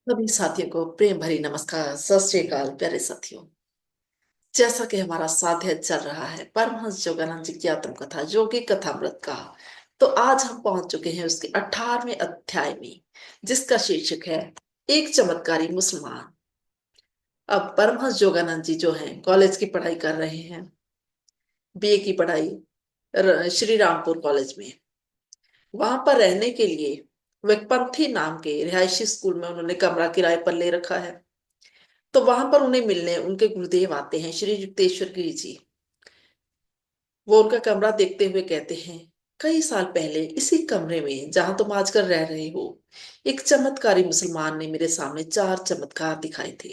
सभी साथियों को प्रेम भरी नमस्कार, सत श्री अकाल प्यारे साथियों। जैसा कि हमारा साध्य चल रहा है परमहंस योगानंद जी की आत्मकथा जो कि कथामृत का, तो आज हम पहुंच चुके हैं उसके 18वें अध्याय में, जिसका शीर्षक है एक चमत्कारी मुसलमान। अब परमहंस योगानंद जी जो हैं कॉलेज की पढ़ाई कर रहे हैं, बीए की पढ़ाई श्री रामपुर कॉलेज में। वहां पर रहने के लिए विकपंथी नाम के रिहायशी स्कूल में उन्होंने कमरा किराए पर ले रखा है। तो वहां पर उन्हें मिलने उनके गुरुदेव आते हैं, श्री युक्तेश्वर गिरी जी। वो उनका कमरा देखते हुए कहते हैं, कई साल पहले इसी कमरे में जहां तुम आजकल रह रहे हो, एक चमत्कारी मुसलमान ने मेरे सामने चार चमत्कार दिखाए थे।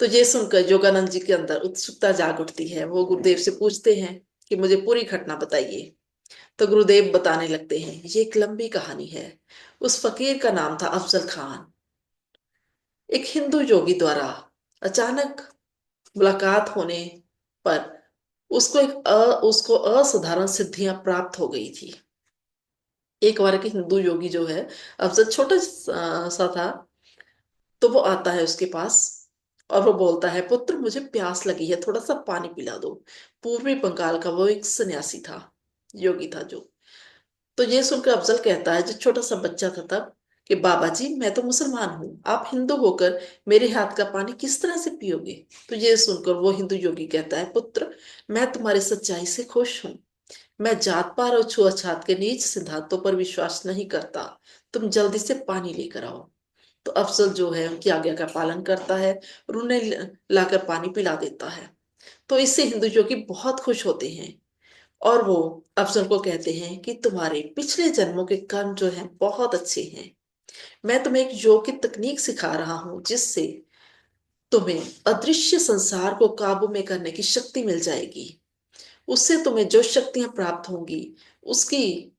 तो ये सुनकर योगानंद जी के अंदर उत्सुकता जाग उठती है। वो गुरुदेव से पूछते हैं कि मुझे पूरी घटना बताइए। तो गुरुदेव बताने लगते हैं, ये एक लंबी कहानी है। उस फकीर का नाम था अफजल खान। एक हिंदू योगी द्वारा अचानक मुलाकात होने पर उसको असाधारण सिद्धियां प्राप्त हो गई थी। एक बार के हिंदू योगी जो है, अब जब छोटा सा था, तो वो आता है उसके पास और वो बोलता है, पुत्र मुझे प्यास लगी है, थोड़ा सा पानी पिला दो। पूर्वी बंगाल का वो एक सन्यासी था, योगी था जो। तो ये सुनकर अफजल कहता है, जो छोटा सा बच्चा था तब, कि बाबा जी मैं तो मुसलमान हूँ, आप हिंदू होकर मेरे हाथ का पानी किस तरह से पियोगे। तो ये सुनकर वो हिंदू योगी कहता है, पुत्र मैं तुम्हारी सच्चाई से खुश हूँ। मैं जात पात और छुआछात के नीच सिद्धांतों पर विश्वास नहीं करता। तुम जल्दी से पानी लेकर आओ। तो अफजल जो है उनकी आज्ञा का पालन करता है और उन्हें लाकर पानी पिला देता है। तो इससे हिंदू योगी बहुत खुश होते हैं और वो अफजल को कहते हैं कि तुम्हारे पिछले जन्मों के कर्म जो हैं बहुत अच्छे हैं। मैं तुम्हें एक योग की तकनीक सिखा रहा हूं जिससे तुम्हें अदृश्य संसार को काबू में करने की शक्ति मिल जाएगी। उससे तुम्हें जो शक्तियां प्राप्त होंगी, उसकी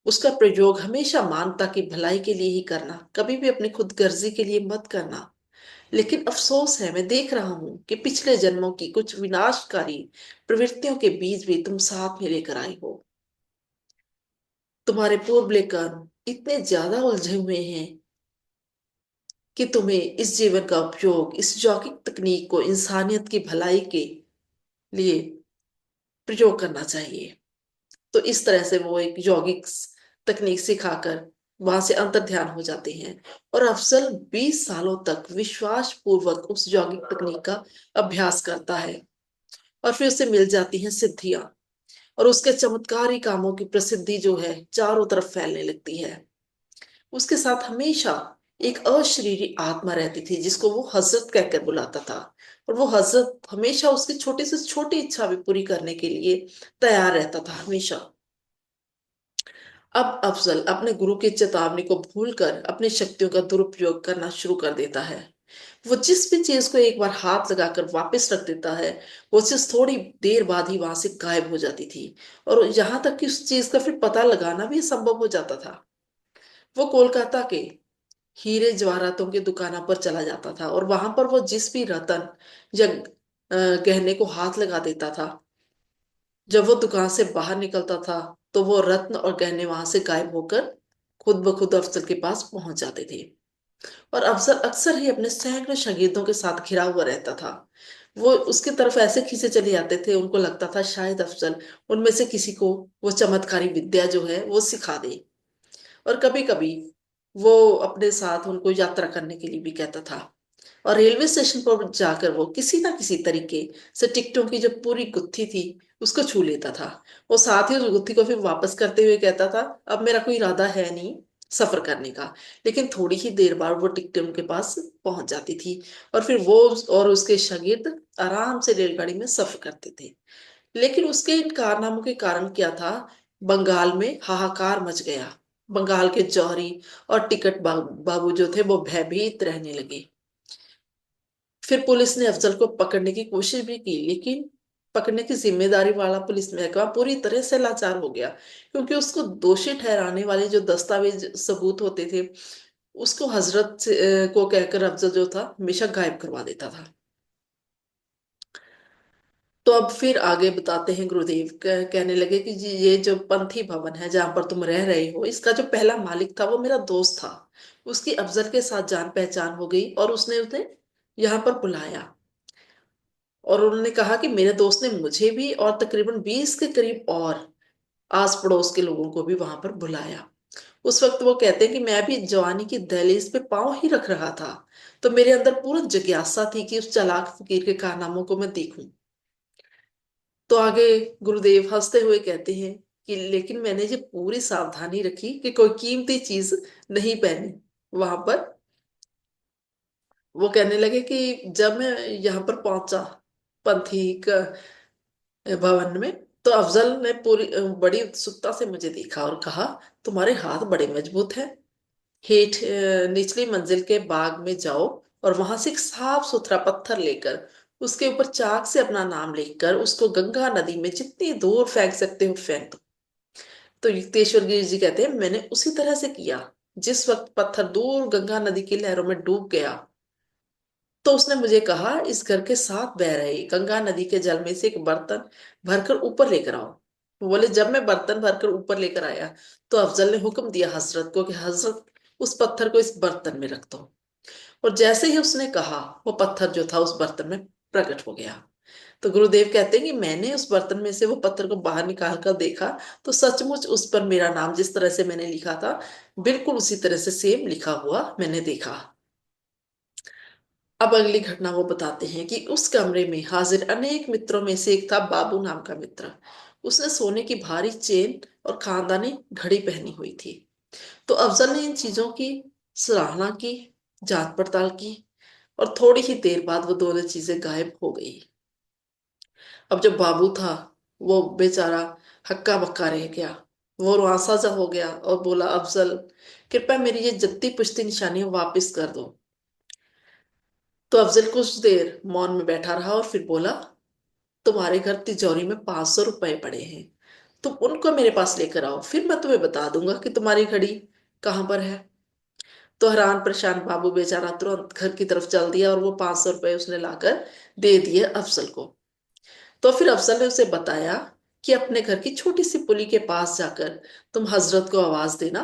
उसका प्रयोग हमेशा मानवता की भलाई के लिए ही करना, कभी भी अपनी खुदगर्जी के लिए मत करना। लेकिन अफसोस है, मैं देख रहा हूं कि पिछले जन्मों की कुछ विनाशकारी प्रवृत्तियों के बीज भी तुम साथ में लेकर आए हो। तुम्हारे पूर्व कर्म इतने ज्यादा उलझे हुए हैं कि तुम्हें इस जीवन का उपयोग इस यौगिक तकनीक को इंसानियत की भलाई के लिए प्रयोग करना चाहिए। तो इस तरह से वो एक यौगिक तकनीक सिखाकर वहां से अंतर ध्यान हो जाते हैं। और अफजल 20 सालों तक विश्वास पूर्वक उस यौगिक तकनीक का अभ्यास करता है और फिर उसे मिल जाती हैं सिद्धियां। और उसके चमत्कारी कामों की प्रसिद्धि जो है चारों तरफ फैलने लगती है। उसके साथ हमेशा एक अशरीरी आत्मा रहती थी जिसको वो हजरत कहकर बुलाता था। और वो हजरत हमेशा उसकी छोटी से छोटी इच्छा भी पूरी करने के लिए तैयार रहता था हमेशा। अब अफजल अपने गुरु की चेतावनी को भूलकर अपनी शक्तियों का दुरुपयोग करना शुरू कर देता है। वो जिस भी चीज को एक बार हाथ लगाकर वापस रख देता है, वो चीज थोड़ी देर बाद ही वहां से गायब हो जाती थी। और यहाँ तक कि उस चीज का फिर पता लगाना भी संभव हो जाता था। वो कोलकाता के हीरे जवाहरातों की दुकानों पर चला जाता था और वहां पर वो जिस भी रतन या गहने को हाथ लगा देता था, जब वो दुकान से बाहर निकलता था, तो वो रत्न और गहने वहां से गायब होकर खुद ब खुद अफजल के पास पहुंच जाते थे। और अफजल अक्सर ही अपने सैकड़ों शागिर्दों के साथ घिरा हुआ रहता था। वो उसकी तरफ ऐसे खींचे चले जाते थे, उनको लगता था शायद अफजल उनमें से किसी को वो चमत्कारी विद्या जो है वो सिखा दे। और कभी कभी वो अपने साथ उनको यात्रा करने के लिए भी कहता था। और रेलवे स्टेशन पर जाकर वो किसी ना किसी तरीके से टिकटों की जो पूरी गुत्थी थी उसको छू लेता था। वो साथ ही उस गुत्थी को फिर वापस करते हुए कहता था, अब मेरा कोई इरादा है नहीं सफर करने का। लेकिन थोड़ी ही देर बाद वो टिकटें उनके पास पहुंच जाती थी और फिर वो और उसके शागिर्द आराम से रेलगाड़ी में सफर करते थे। लेकिन उसके इन कारनामों के कारण क्या था, बंगाल में हाहाकार मच गया। बंगाल के जौहरी और टिकट बाबू जो थे वो भयभीत रहने लगे। फिर पुलिस ने अफजल को पकड़ने की कोशिश भी की, लेकिन पकड़ने की जिम्मेदारी वाला पुलिस महकमा पूरी तरह से लाचार हो गया, क्योंकि उसको दोषी ठहराने वाले जो दस्तावेज सबूत होते थे उसको हजरत को कहकर अफजल जो था हमेशा गायब करवा देता था। तो अब फिर आगे बताते हैं, गुरुदेव कहने लगे कि जी ये जो पंथी भवन है जहां पर तुम रह रहे हो, इसका जो पहला मालिक था वो मेरा दोस्त था। उसकी अफजल के साथ जान पहचान हो गई और उसने उसे यहाँ पर बुलाया। और उन्होंने कहा कि मेरे दोस्त ने मुझे भी और तकरीबन 20 के करीब और आस पड़ोस के लोगों को भी वहां पर बुलाया। उस वक्त वो कहते हैं कि मैं भी जवानी की दहलीज पे पांव ही रख रहा था। तो मेरे अंदर पूरा जिज्ञासा थी कि उस चालाक फकीर के कारनामों को मैं देखूं। तो आगे गुरुदेव हंसते हुए कहते हैं कि लेकिन मैंने ये पूरी सावधानी रखी कि कोई कीमती चीज नहीं पहनी वहां पर। वो कहने लगे कि जब मैं यहाँ पर पहुंचा पंथी भवन में, तो अफजल ने पूरी बड़ी उत्सुकता से मुझे देखा और कहा, तुम्हारे हाथ बड़े मजबूत हैं। हेठ निचली मंजिल के बाग में जाओ और वहां से एक साफ सुथरा पत्थर लेकर उसके ऊपर चाक से अपना नाम लिखकर उसको गंगा नदी में जितनी दूर फेंक सकते हो फेंक दो। तो युक्तेश्वर गिरी जी कहते हैं मैंने उसी तरह से किया। जिस वक्त पत्थर दूर गंगा नदी की लहरों में डूब गया, तो उसने मुझे कहा, इस घर के साथ बह रहे गंगा नदी के जल में से एक बर्तन भरकर ऊपर लेकर आओ। वो बोले जब मैं बर्तन भरकर ऊपर लेकर आया, तो अफजल ने हुक्म दिया हजरत को कि हजरत उस पत्थर को इस बर्तन में रख दो। और जैसे ही उसने कहा, वो पत्थर जो था उस बर्तन में प्रकट हो गया। तो गुरुदेव कहते हैं कि मैंने उस बर्तन में से वो पत्थर को बाहर निकाल कर देखा, तो सचमुच उस पर मेरा नाम जिस तरह से मैंने लिखा था, बिल्कुल उसी तरह से सेम लिखा हुआ मैंने देखा। अब अगली घटना वो बताते हैं कि उस कमरे में हाजिर अनेक मित्रों में से एक था बाबू नाम का मित्र। उसने सोने की भारी चेन और खानदानी घड़ी पहनी हुई थी। तो अफजल ने इन चीजों की सराहना की, जांच पड़ताल की, और थोड़ी ही देर बाद वो दोनों चीजें गायब हो गई। अब जो बाबू था वो बेचारा हक्का बक्का रह गया। वो रुआंसा सा हो गया और बोला, अफजल कृपया मेरी ये जद्दी पुश्ती निशानियां वापस कर दो। तो अफजल कुछ देर मौन में बैठा रहा और फिर बोला, तुम्हारे घर तिजोरी में 500 रुपए पड़े हैं, तुम उनको मेरे पास लेकर आओ, फिर मैं तुम्हें बता दूंगा कि तुम्हारी घड़ी कहाँ पर है। तो हैरान परेशान बाबू बेचारा तुरंत घर की तरफ चल दिया और वो 500 रुपए उसने लाकर दे दिए अफजल को। तो फिर अफजल ने उसे बताया कि अपने घर की छोटी सी पुली के पास जाकर तुम हजरत को आवाज देना,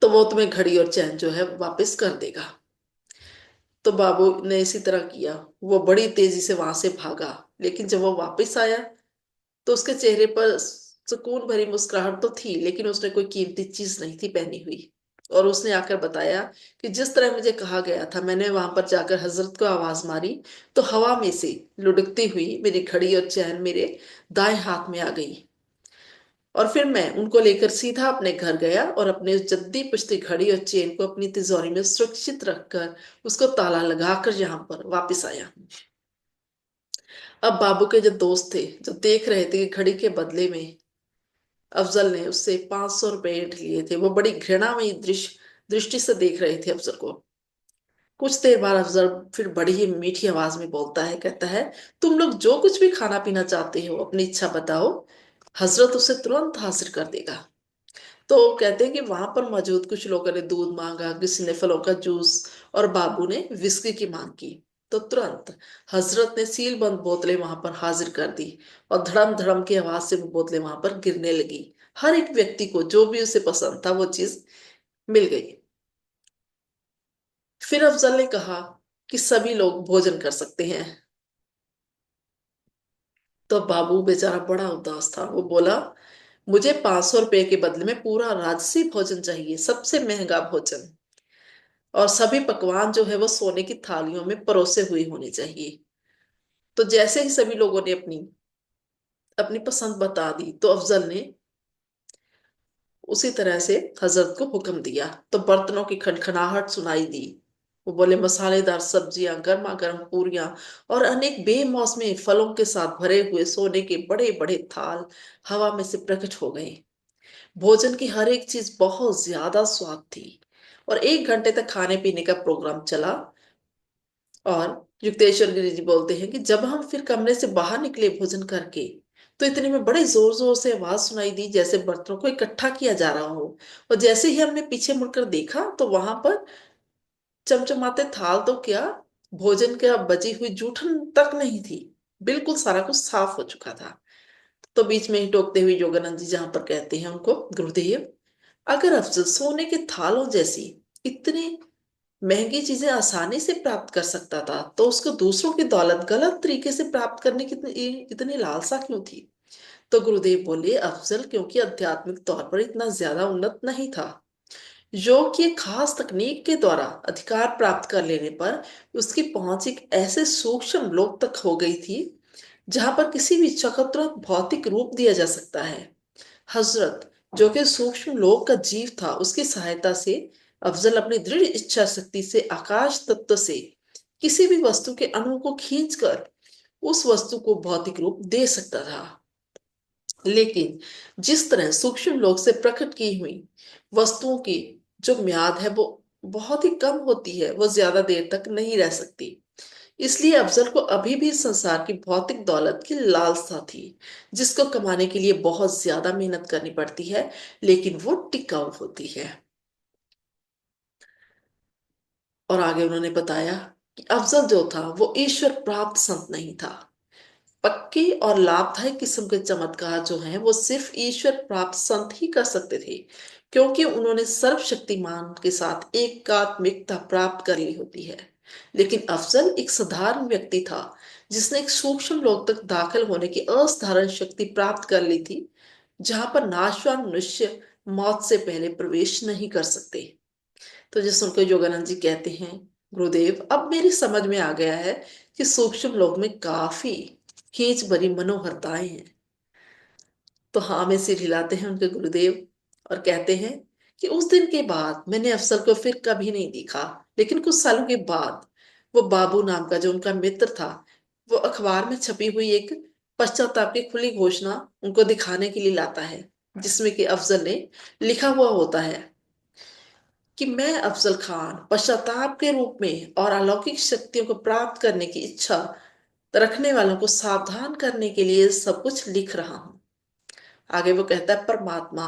तो वो तुम्हें घड़ी और चैन जो है वापस कर देगा। तो बाबू ने इसी तरह किया। वो बड़ी तेजी से वहां से भागा, लेकिन जब वो वापस आया, तो उसके चेहरे पर सुकून भरी मुस्कुराहट तो थी, लेकिन उसने कोई कीमती चीज नहीं थी पहनी हुई। और उसने आकर बताया कि जिस तरह मुझे कहा गया था, मैंने वहां पर जाकर हजरत को आवाज मारी, तो हवा में से लुढ़कती हुई मेरी घड़ी और चैन मेरे दाएं हाथ में आ गई। और फिर मैं उनको लेकर सीधा अपने घर गया और अपने उस जद्दी पुश्ती घड़ी और चेन को अपनी तिजोरी में सुरक्षित रखकर उसको ताला लगाकर यहाँ पर वापस आया। अब बाबू के जो दोस्त थे, जो देख रहे थे कि घड़ी के बदले में अफजल ने उससे 500 रुपए लिए थे, वो बड़ी घृणामयी दृष्टि से देख रहे थे अफजल को। कुछ देर बाद अफजल फिर बड़ी ही मीठी आवाज में बोलता है, कहता है, तुम लोग जो कुछ भी खाना पीना चाहते हो अपनी इच्छा बताओ, हजरत उसे तुरंत हासिल कर देगा। तो कहते हैं कि वहां पर मौजूद कुछ लोगों ने दूध मांगा, किसी ने फलों का जूस, और बाबू ने विस्की की मांग की। तो तुरंत हजरत ने सील बंद बोतलें वहां पर हाजिर कर दी, और धड़म धड़म की आवाज से वो बोतलें वहां पर गिरने लगी। हर एक व्यक्ति को जो भी उसे पसंद था वो चीज मिल गई। फिर अफजल ने कहा कि सभी लोग भोजन कर सकते हैं। तो बाबू बेचारा बड़ा उदास था। वो बोला, मुझे 500 रुपए के बदले में पूरा राजसी भोजन चाहिए, सबसे महंगा भोजन। और सभी पकवान जो है वो सोने की थालियों में परोसे हुए होने चाहिए। तो जैसे ही सभी लोगों ने अपनी अपनी पसंद बता दी, तो अफजल ने उसी तरह से हजरत को हुक्म दिया। तो बर्तनों की खनखनाहट सुनाई दी। वो बोले, मसालेदार सब्जियां, गर्मा गर्म पूरियां और अनेक बेमौसमी फलों के साथ भरे हुए सोने के बड़े बड़े थाल हवा में से प्रकट हो गए। भोजन की हर एक चीज बहुत ज्यादा स्वाद थी। और 1 घंटे तक खाने पीने का प्रोग्राम चला। और युक्तेश्वर गिरी जी बोलते हैं कि जब हम फिर कमरे से बाहर निकले भोजन करके, तो इतने में बड़े जोर जोर से आवाज सुनाई दी जैसे बर्तनों को इकट्ठा किया जा रहा हो। और जैसे ही हमने पीछे मुड़कर देखा, तो वहां पर चमचमाते थाल तो क्या, भोजन का बची हुई जूठन तक नहीं थी। बिल्कुल सारा कुछ साफ हो चुका था। तो बीच में ही टोकते हुए योगानंद जी जहां पर कहते हैं उनको, गुरुदेव, अगर अफजल सोने के थालों जैसी इतनी महंगी चीजें आसानी से प्राप्त कर सकता था, तो उसको दूसरों की दौलत गलत तरीके से प्राप्त करने की इतनी इतनी लालसा क्यों थी? तो गुरुदेव बोले, अफजल क्योंकि आध्यात्मिक तौर पर इतना ज्यादा उन्नत नहीं था। योग की एक खास तकनीक के द्वारा अधिकार प्राप्त कर लेने पर उसकी पहुंच एक ऐसे सूक्ष्म लोक तक हो गई थी जहां पर किसी भी इच्छा को तुरंत भौतिक रूप दिया जा सकता है। हजरत, जो कि सूक्ष्म लोक का जीव था, उसकी सहायता से अफजल अपनी दृढ़ इच्छा शक्ति से आकाश तत्व से किसी भी वस्तु के अणु को खींचकर उस वस्तु को भौतिक रूप दे सकता था। लेकिन जिस तरह सूक्ष्म लोक से प्रकट की हुई वस्तुओं की जो म्याद है वो बहुत ही कम होती है, वो ज्यादा देर तक नहीं रह सकती। इसलिए अफजल को अभी भी संसार की भौतिक दौलत की लालसा थी, जिसको कमाने के लिए बहुत ज्यादा मेहनत करनी पड़ती है, लेकिन वो टिकाऊ होती है। और आगे उन्होंने बताया कि अफजल जो था वो ईश्वर प्राप्त संत नहीं था। पक्के और लाभदायक किस्म के चमत्कार जो हैं वो सिर्फ ईश्वर प्राप्त संत ही कर सकते थे, क्योंकि उन्होंने सर्वशक्तिमान के साथ एकात्मिकता प्राप्त कर ली होती है। लेकिन अफजल एक साधारण व्यक्ति था जिसने एक सूक्ष्म लोक तक दाखिल होने की असाधारण शक्ति प्राप्त कर ली थी, जहां पर नाशवान मनुष्य मौत से पहले प्रवेश नहीं कर सकते। तो जिस सुनकर योगानंद जी कहते हैं, गुरुदेव, अब मेरी समझ में आ गया है कि सूक्ष्म लोक में काफी खींच भरी मनोहरताएं हैं। तो हाँ में सिर हिलाते हैं उनके गुरुदेव और कहते हैं कि उस दिन के बाद मैंने अफसर को फिर कभी नहीं देखा। लेकिन कुछ सालों के बाद वो बाबू नाम का जो उनका मित्र था, वो अखबार में छपी हुई एक पश्चाताप की खुली घोषणा उनको दिखाने के लिए लाता है, जिसमें कि अफजल ने लिखा हुआ होता है कि मैं अफजल खान पश्चाताप के रूप में और अलौकिक शक्तियों को प्राप्त करने की इच्छा रखने वालों को सावधान करने के लिए सब कुछ लिख रहा हूं। आगे वो कहता है, परमात्मा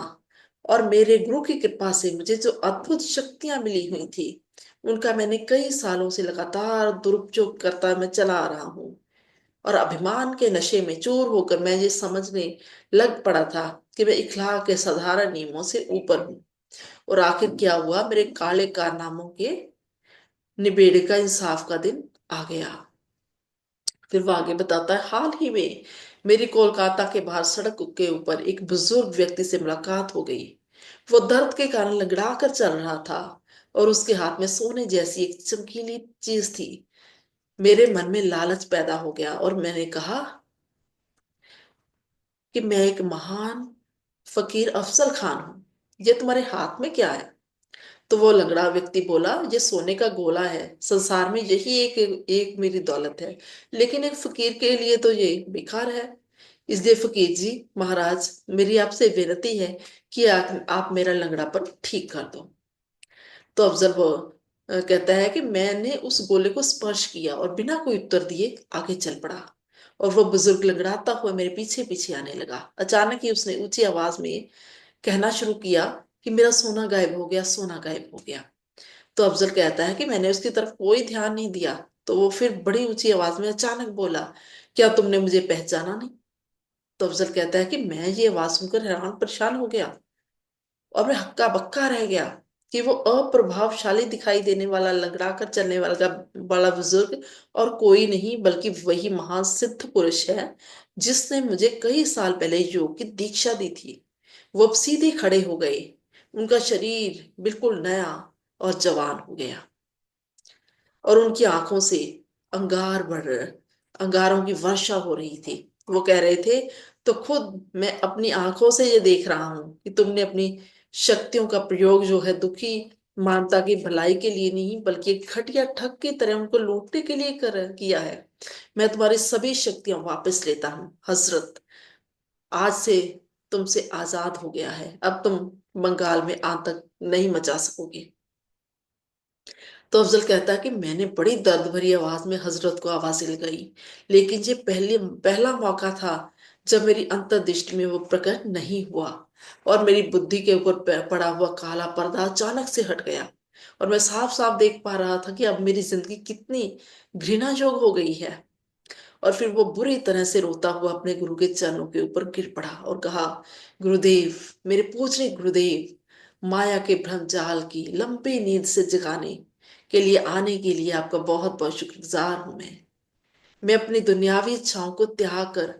और मेरे गुरु की कृपा से मुझे जो अद्भुत शक्तियां मिली हुई थी, उनका मैंने कई सालों से लगातार दुरुपयोग करता मैं चला आ रहा हूँ। और अभिमान के नशे में चूर होकर मैं ये समझने लग पड़ा था कि मैं इखलाक के साधारण नियमों से ऊपर हूँ। और आखिर क्या हुआ, मेरे काले कारनामों के निबेड़े का इंसाफ का दिन आ गया। फिर वो आगे बताता है, हाल ही में मेरी कोलकाता के बाहर सड़क के ऊपर एक बुजुर्ग व्यक्ति से मुलाकात हो गई। वो दर्द के कारण लंगड़ा कर चल रहा था और उसके हाथ में सोने जैसी एक चमकीली चीज थी। मेरे मन में लालच पैदा हो गया और मैंने कहा कि मैं एक महान फकीर अफजल खान हूं, ये तुम्हारे हाथ में क्या है? तो वो लंगड़ा व्यक्ति बोला, ये सोने का गोला है, संसार में यही एक मेरी दौलत है, लेकिन एक फकीर के लिए तो ये बेकार है। इसलिए फकीर जी महाराज, मेरी आपसे विनती है कि आप मेरा लंगड़ापन ठीक कर दो। तो अफजल वो कहता है कि मैंने उस गोले को स्पर्श किया और बिना कोई उत्तर दिए आगे चल पड़ा। और वो बुजुर्ग लंगड़ाता हुआ मेरे पीछे पीछे आने लगा। अचानक ही उसने ऊंची आवाज में कहना शुरू किया कि मेरा सोना गायब हो गया, सोना गायब हो गया। तो अफजल कहता है कि मैंने उसकी तरफ कोई ध्यान नहीं दिया। तो वो फिर बड़ी ऊंची आवाज में अचानक बोला, क्या तुमने मुझे पहचाना नहीं? तो अफजल कहता है कि मैं ये आवाज सुनकर हैरान परेशान हो गया और मैं हक्का बक्का रह गया कि वो अप्रभावशाली दिखाई देने वाला लंगड़ा कर चलने वाला बड़ा बुजुर्ग और कोई नहीं बल्कि वही महान सिद्ध पुरुष है जिसने मुझे कई साल पहले योग की दीक्षा दी थी। वो अब सीधे खड़े हो गए, उनका शरीर बिल्कुल नया और जवान हो गया और उनकी आंखों से अंगार बढ़ रहे अंगारों की वर्षा हो रही थी। वो कह रहे थे, तो खुद मैं अपनी आंखों से ये देख रहा हूं कि तुमने अपनी शक्तियों का प्रयोग जो है दुखी मानवता की भलाई के लिए नहीं बल्कि एक घटिया ठग की तरह उनको लूटने के लिए किया है। मैं तुम्हारी सभी शक्तियां वापस लेता हूँ हजरत। आज से तुमसे आजाद हो गया है, अब तुम बंगाल में आतंक नहीं मचा सकोगे। तो अफजल कहता है कि मैंने बड़ी दर्द भरी आवाज में हजरत को आवाज लगाई, लेकिन ये पहला मौका था जब मेरी अंतर्दृष्टि में वो प्रकट नहीं हुआ और मेरी बुद्धि के ऊपर पड़ा हुआ काला पर्दा अचानक से हट गया और मैं साफ साफ देख पा रहा था कि अब मेरी जिंदगी कितनी घृणाजोग हो गई है। और फिर वो बुरी तरह से रोता हुआ अपने गुरु के चरणों के ऊपर गिर पड़ा और कहा, गुरुदेव, मेरे पूजनीय गुरुदेव, माया के भ्रम जाल की लंबी नींद से जगाने के लिए आने के लिए आपका बहुत बहुत शुक्रगुजार हूं मैं अपनी दुनियावी इच्छाओं को त्याग कर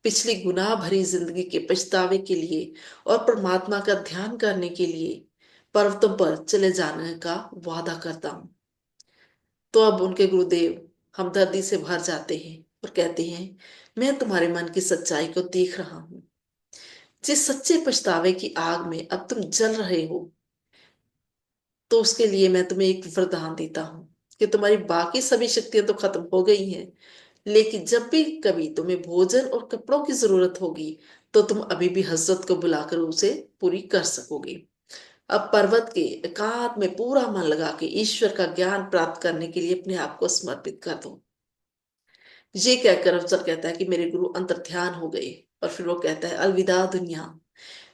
पिछली गुनाह भरी जिंदगी के पछतावे के लिए और परमात्मा का ध्यान करने के लिए पर्वतों पर चले जाने का वादा करता हूँ। तो अब उनके गुरुदेव हमदर्दी से भर जाते हैं और कहते हैं, मैं तुम्हारे मन की सच्चाई को देख रहा हूं। जिस सच्चे पछतावे की आग में अब तुम जल रहे हो, तो उसके लिए मैं तुम्हें एक वरदान देता हूँ कि तुम्हारी बाकी सभी शक्तियां तो खत्म हो गई हैं, लेकिन जब भी कभी तुम्हें भोजन और कपड़ों की जरूरत होगी, तो तुम अभी भी हजरत को बुलाकर उसे पूरी कर सकोगे। अब पर्वत के एकांत में पूरा मन लगा के ईश्वर का ज्ञान प्राप्त करने के लिए अपने आप को समर्पित कर दो। ये कहकर अफसर कहता है कि मेरे गुरु अंतर्ध्यान हो गए। और फिर वो कहता है, अलविदा दुनिया,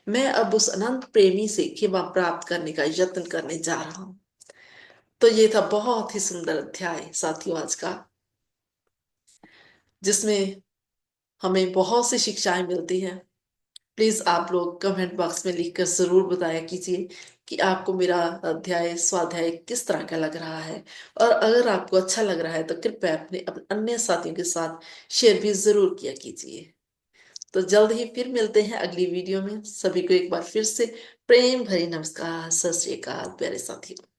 मैं अब उस अनंत प्रेमी से क्षमा प्राप्त करने का यत्न करने जा रहा हूं। तो ये था बहुत ही सुंदर अध्याय साथियों आज का, जिसमें हमें बहुत सी शिक्षाएं मिलती हैं। प्लीज आप लोग कमेंट बॉक्स में लिखकर जरूर बताया कीजिए कि आपको मेरा अध्याय स्वाध्याय किस तरह का लग रहा है। और अगर आपको अच्छा लग रहा है तो कृपया अपने अन्य साथियों के साथ शेयर भी जरूर किया कीजिए। तो जल्द ही फिर मिलते हैं अगली वीडियो में। सभी को एक बार फिर से प्रेम भरी नमस्कार, सत श्री अकाल प्यारे साथियों।